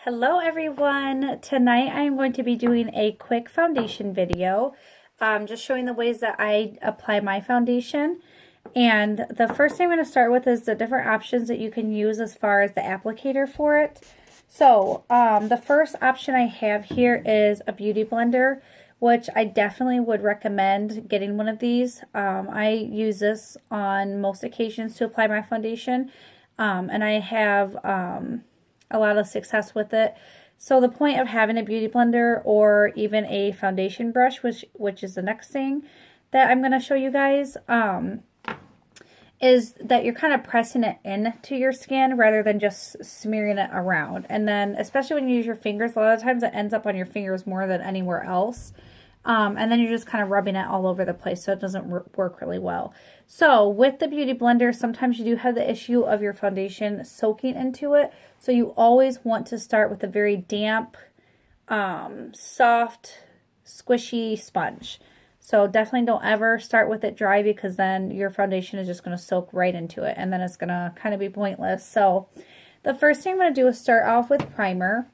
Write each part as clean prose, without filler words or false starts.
Hello everyone! Tonight I'm going to be doing a quick foundation video, just showing the ways that I apply my foundation. And the first thing I'm going to start with is the different options that you can use as far as the applicator for it. So the first option I have here is a beauty blender, which I definitely would recommend getting one of these. I use this on most occasions to apply my foundation, and I have a lot of success with it. So the point of having a beauty blender or even a foundation brush, which is the next thing that I'm going to show you guys, is that you're kind of pressing it into your skin rather than just smearing it around. And then, especially when you use your fingers, a lot of times it ends up on your fingers more than anywhere else. And then you're just kind of rubbing it all over the place, so it doesn't work really well. So with the beauty blender, sometimes you do have the issue of your foundation soaking into it. So you always want to start with a very damp, soft, squishy sponge. So definitely don't ever start with it dry, because then your foundation is just going to soak right into it, and then it's going to kind of be pointless. So the first thing I'm going to do is start off with primer.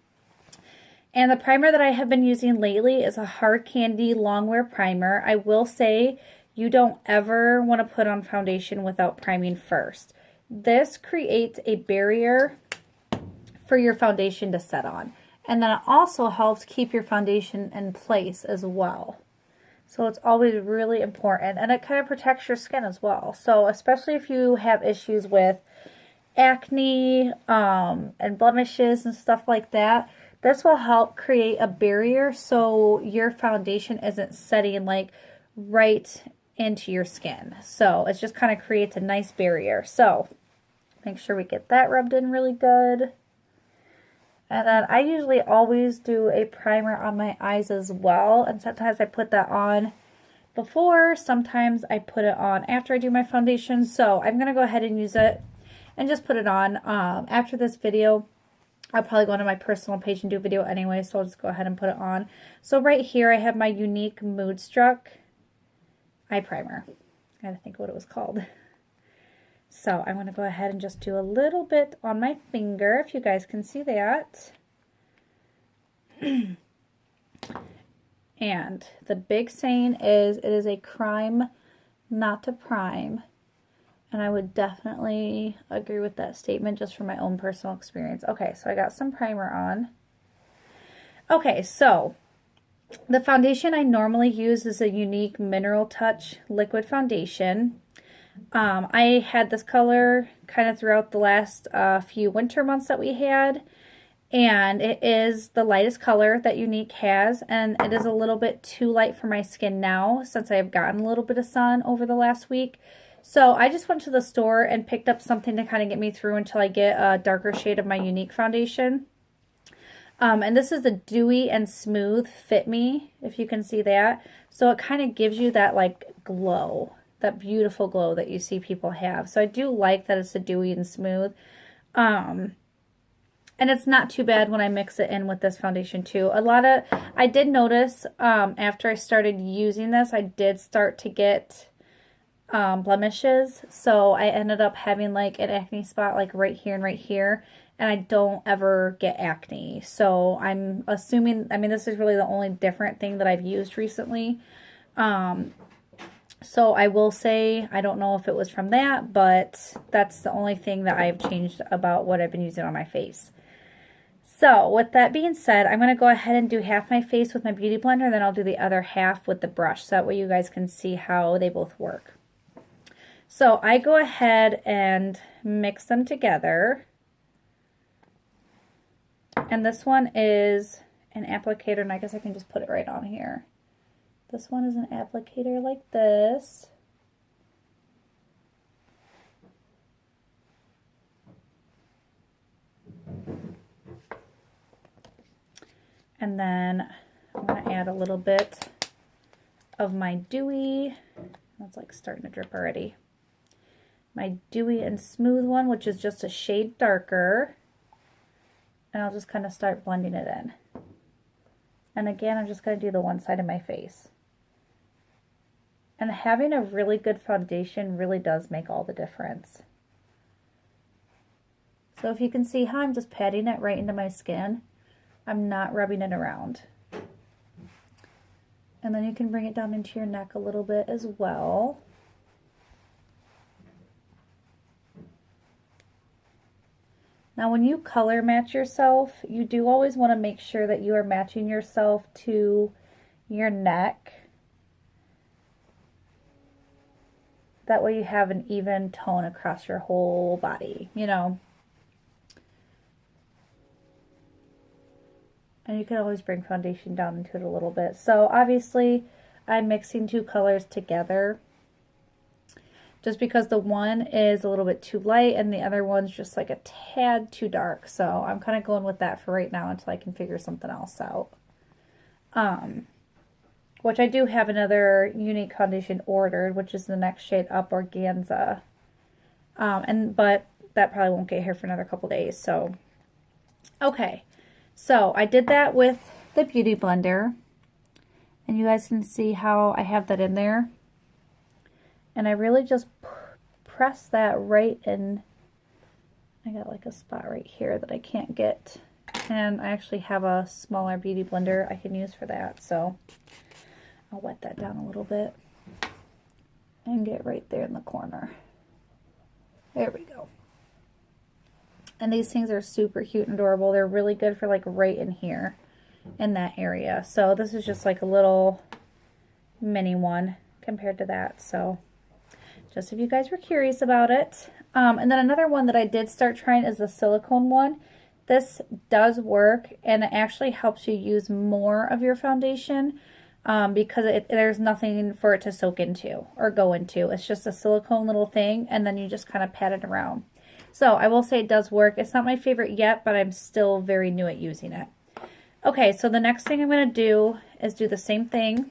And the primer that I have been using lately is a Hard Candy Longwear Primer. I will say you don't ever want to put on foundation without priming first. This creates a barrier for your foundation to set on. And then it also helps keep your foundation in place as well. So it's always really important, and it kind of protects your skin as well. So especially if you have issues with acne and blemishes and stuff like that, this will help create a barrier so your foundation isn't setting like right into your skin. So it just kind of creates a nice barrier. So make sure we get that rubbed in really good. And then I usually always do a primer on my eyes as well. And sometimes I put that on before, sometimes I put it on after I do my foundation. So I'm going to go ahead and use it and just put it on. After this video, I'll probably go onto my personal page and do a video anyway, so I'll just go ahead and put it on. So right here I have my Younique Moodstruck eye primer. I gotta think of what it was called. So I'm going to go ahead and just do a little bit on my finger, if you guys can see that. And the big saying is, it is a crime not to prime. And I would definitely agree with that statement just from my own personal experience. Okay, so I got some primer on. Okay, so the foundation I normally use is a Younique Mineral Touch Liquid Foundation. I had this color kind of throughout the last few winter months that we had. And it is the lightest color that Younique has, and it is a little bit too light for my skin now since I have gotten a little bit of sun over the last week. So I just went to the store and picked up something to kind of get me through until I get a darker shade of my Younique foundation. And this is the Dewy and Smooth Fit Me, if you can see that. So it kind of gives you that like glow, that beautiful glow that you see people have. So I do like that it's a dewy and smooth. And it's not too bad when I mix it in with this foundation too. I did notice after I started using this, I did start to get blemishes. So I ended up having like an acne spot like right here and right here. And I don't ever get acne. So I'm assuming, I mean, this is really the only different thing that I've used recently. So I will say, I don't know if it was from that, but that's the only thing that I've changed about what I've been using on my face. So with that being said, I'm going to go ahead and do half my face with my beauty blender, then I'll do the other half with the brush. So that way you guys can see how they both work. So I go ahead and mix them together. And this one is an applicator, and I guess I can just put it right on here. This one is an applicator like this. And then I'm going to add a little bit of my Dewy. That's like starting to drip already. My Dewy and Smooth one, which is just a shade darker. And I'll just kind of start blending it in. And again, I'm just going to do the one side of my face. And having a really good foundation really does make all the difference. So if you can see how I'm just patting it right into my skin, I'm not rubbing it around. And then you can bring it down into your neck a little bit as well. Now when you color match yourself, you do always want to make sure that you are matching yourself to your neck. That way you have an even tone across your whole body, you know. And you can always bring foundation down into it a little bit. So obviously I'm mixing two colors together just because the one is a little bit too light and the other one's just like a tad too dark. So I'm kind of going with that for right now until I can figure something else out. Which I do have another unique foundation ordered, which is the next shade up, Organza. But that probably won't get here for another couple days. So, okay. So I did that with the Beauty Blender. And you guys can see how I have that in there. And I really just press that right in. I got like a spot right here that I can't get. And I actually have a smaller Beauty Blender I can use for that. So I'll wet that down a little bit and get right there in the corner. There we go. And these things are super cute and adorable. They're really good for like right in here in that area. So this is just like a little mini one compared to that. So just if you guys were curious about it. And then another one that I did start trying is the silicone one. This does work and it actually helps you use more of your foundation because there's nothing for it to soak into or go into. It's just a silicone little thing and then you just kind of pat it around. So I will say it does work. It's not my favorite yet, but I'm still very new at using it. Okay, so the next thing I'm going to do is do the same thing,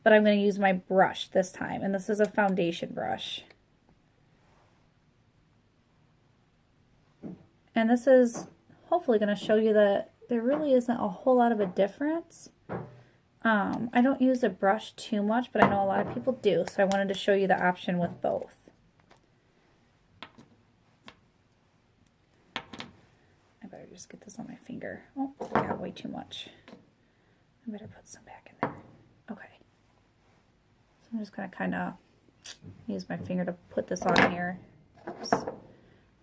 but I'm going to use my brush this time. And this is a foundation brush. And this is hopefully going to show you that there really isn't a whole lot of a difference. I don't use the brush too much, but I know a lot of people do. So I wanted to show you the option with both. I better just get this on my finger. Oh, I got way too much. I better put some back in there. Okay. So I'm just going to kind of use my finger to put this on here. Oops.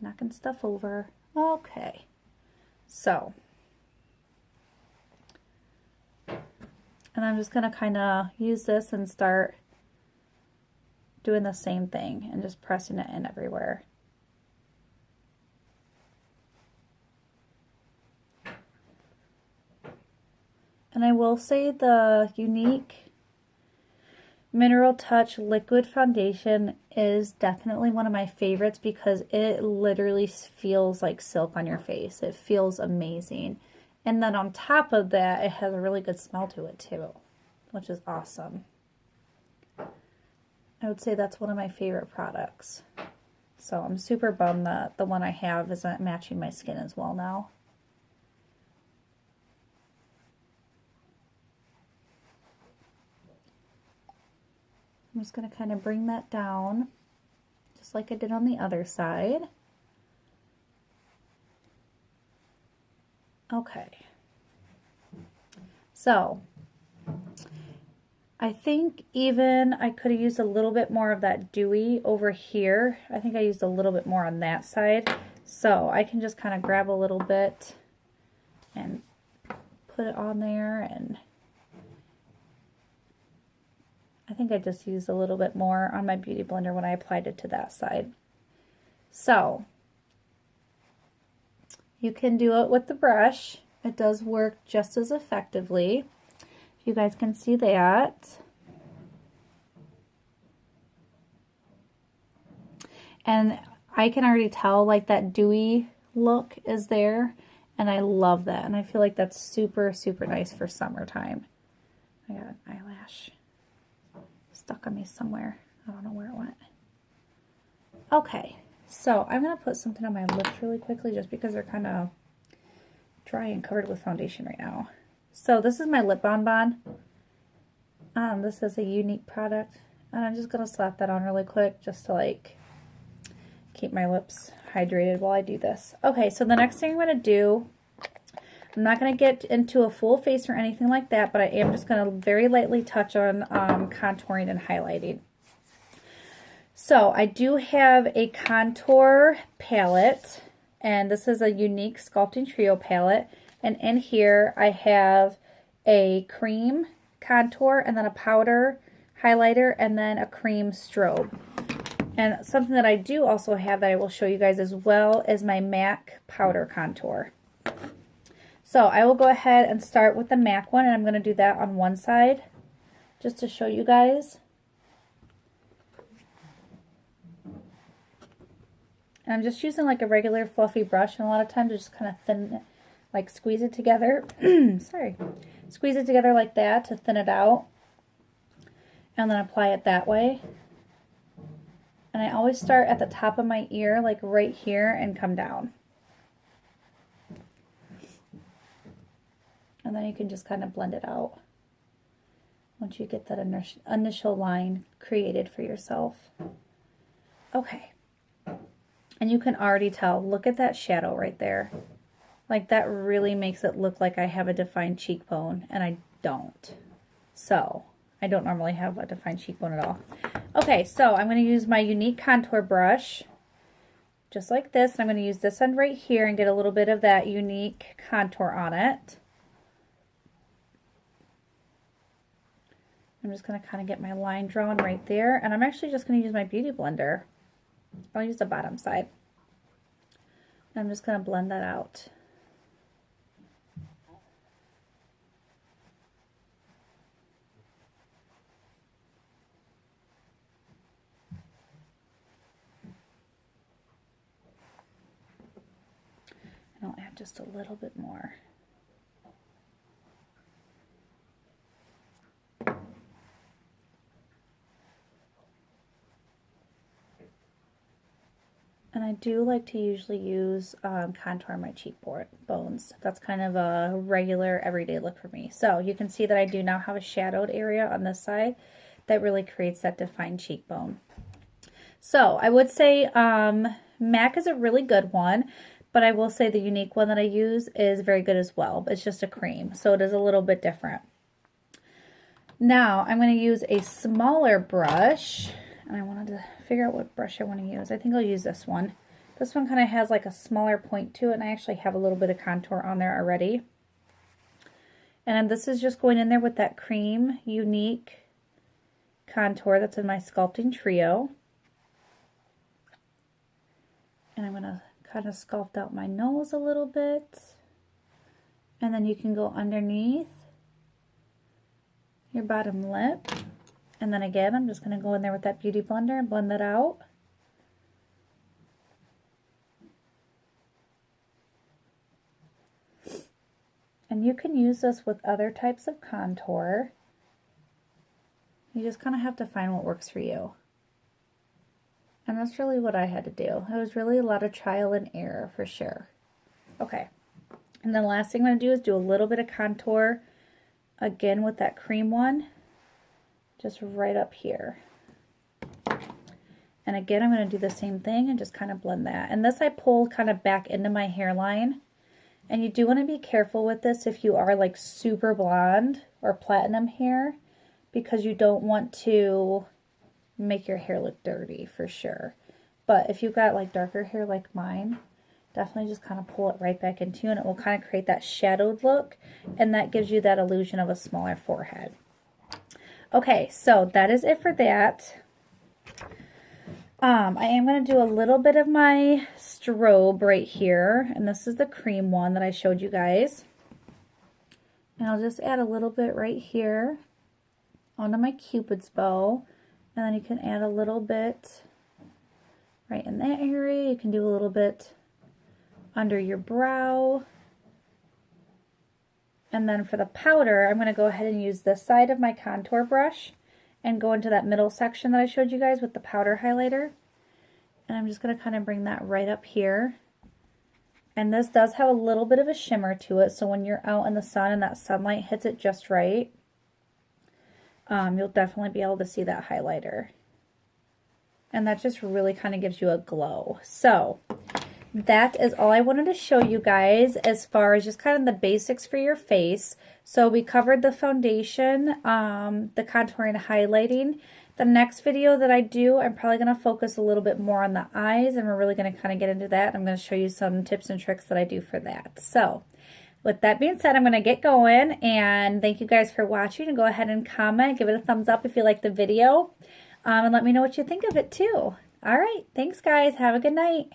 Knocking stuff over. Okay. So. And I'm just going to kind of use this and start doing the same thing and just pressing it in everywhere. And I will say the Younique Mineral Touch Liquid Foundation is definitely one of my favorites because it literally feels like silk on your face. It feels amazing. And then on top of that, it has a really good smell to it too, which is awesome. I would say that's one of my favorite products. So I'm super bummed that the one I have isn't matching my skin as well now. I'm just going to kind of bring that down, just like I did on the other side. Okay. So, I think even I could have used a little bit more of that dewy over here. I think I used a little bit more on that side. So, I can just kind of grab a little bit and put it on there, and I think I just used a little bit more on my Beauty Blender when I applied it to that side. So, you can do it with the brush. It does work just as effectively. You guys can see that. And I can already tell like that dewy look is there. And I love that. And I feel like that's super, super nice for summertime. I got an eyelash stuck on me somewhere. I don't know where it went. Okay, so I'm going to put something on my lips really quickly just because they're kind of dry and covered with foundation right now. So this is my Lip Bonbon. This is a Younique product. And I'm just going to slap that on really quick just to like keep my lips hydrated while I do this. Okay, so the next thing I'm going to do, I'm not going to get into a full face or anything like that, but I am just going to very lightly touch on contouring and highlighting. So I do have a contour palette, and this is a Younique Sculpting Trio palette. And in here I have a cream contour, and then a powder highlighter, and then a cream strobe. And something that I do also have that I will show you guys as well is my MAC powder contour. So I will go ahead and start with the MAC one, and I'm going to do that on one side just to show you guys. And I'm just using like a regular fluffy brush, and a lot of times I just kind of thin, like squeeze it together. Sorry. Squeeze it together like that to thin it out. And then apply it that way. And I always start at the top of my ear, like right here, and come down. And then you can just kind of blend it out once you get that initial line created for yourself. Okay. And you can already tell, look at that shadow right there. Like that really makes it look like I have a defined cheekbone, and I don't. So I don't normally have a defined cheekbone at all. Okay, so I'm going to use my Younique contour brush, just like this. And I'm going to use this end right here and get a little bit of that Younique contour on it. I'm just going to kind of get my line drawn right there. And I'm actually just going to use my Beauty Blender. I'll use the bottom side. I'm just going to blend that out. And I'll add just a little bit more. And I do like to usually use contour on my cheekbones. That's kind of a regular everyday look for me. So you can see that I do now have a shadowed area on this side that really creates that defined cheekbone. So I would say MAC is a really good one, but I will say the Younique one that I use is very good as well. It's just a cream, so it is a little bit different. Now I'm going to use a smaller brush, and I wanted to figure out what brush I want to use. I think I'll use this one. This one kind of has like a smaller point to it, and I actually have a little bit of contour on there already. And this is just going in there with that cream Younique contour that's in my Sculpting Trio. And I'm going to kind of sculpt out my nose a little bit. And then you can go underneath your bottom lip. And then again, I'm just going to go in there with that Beauty Blender and blend that out. And you can use this with other types of contour. You just kind of have to find what works for you. And that's really what I had to do. It was really a lot of trial and error for sure. Okay. And then the last thing I'm going to do is do a little bit of contour again with that cream one. Just right up here. And again, I'm going to do the same thing and just kind of blend that. And this I pull kind of back into my hairline. And you do want to be careful with this if you are like super blonde or platinum hair, because you don't want to make your hair look dirty for sure. But if you've got like darker hair like mine, definitely just kind of pull it right back into you, and it will kind of create that shadowed look, and that gives you that illusion of a smaller forehead. Okay, so that is it for that. I am going to do a little bit of my strobe right here, and this is the cream one that I showed you guys. And I'll just add a little bit right here onto my Cupid's bow, and then you can add a little bit right in that area. You can do a little bit under your brow. And then for the powder, I'm going to go ahead and use this side of my contour brush and go into that middle section that I showed you guys with the powder highlighter. And I'm just going to kind of bring that right up here. And this does have a little bit of a shimmer to it, so when you're out in the sun and that sunlight hits it just right, you'll definitely be able to see that highlighter. And that just really kind of gives you a glow. So that is all I wanted to show you guys as far as just kind of the basics for your face. So we covered the foundation, the contouring and highlighting. The next video that I do, I'm probably going to focus a little bit more on the eyes, and we're really going to kind of get into that. I'm going to show you some tips and tricks that I do for that. So with that being said, I'm going to get going, and thank you guys for watching, and go ahead and comment, give it a thumbs up if you like the video, and let me know what you think of it too. All right, thanks guys. Have a good night.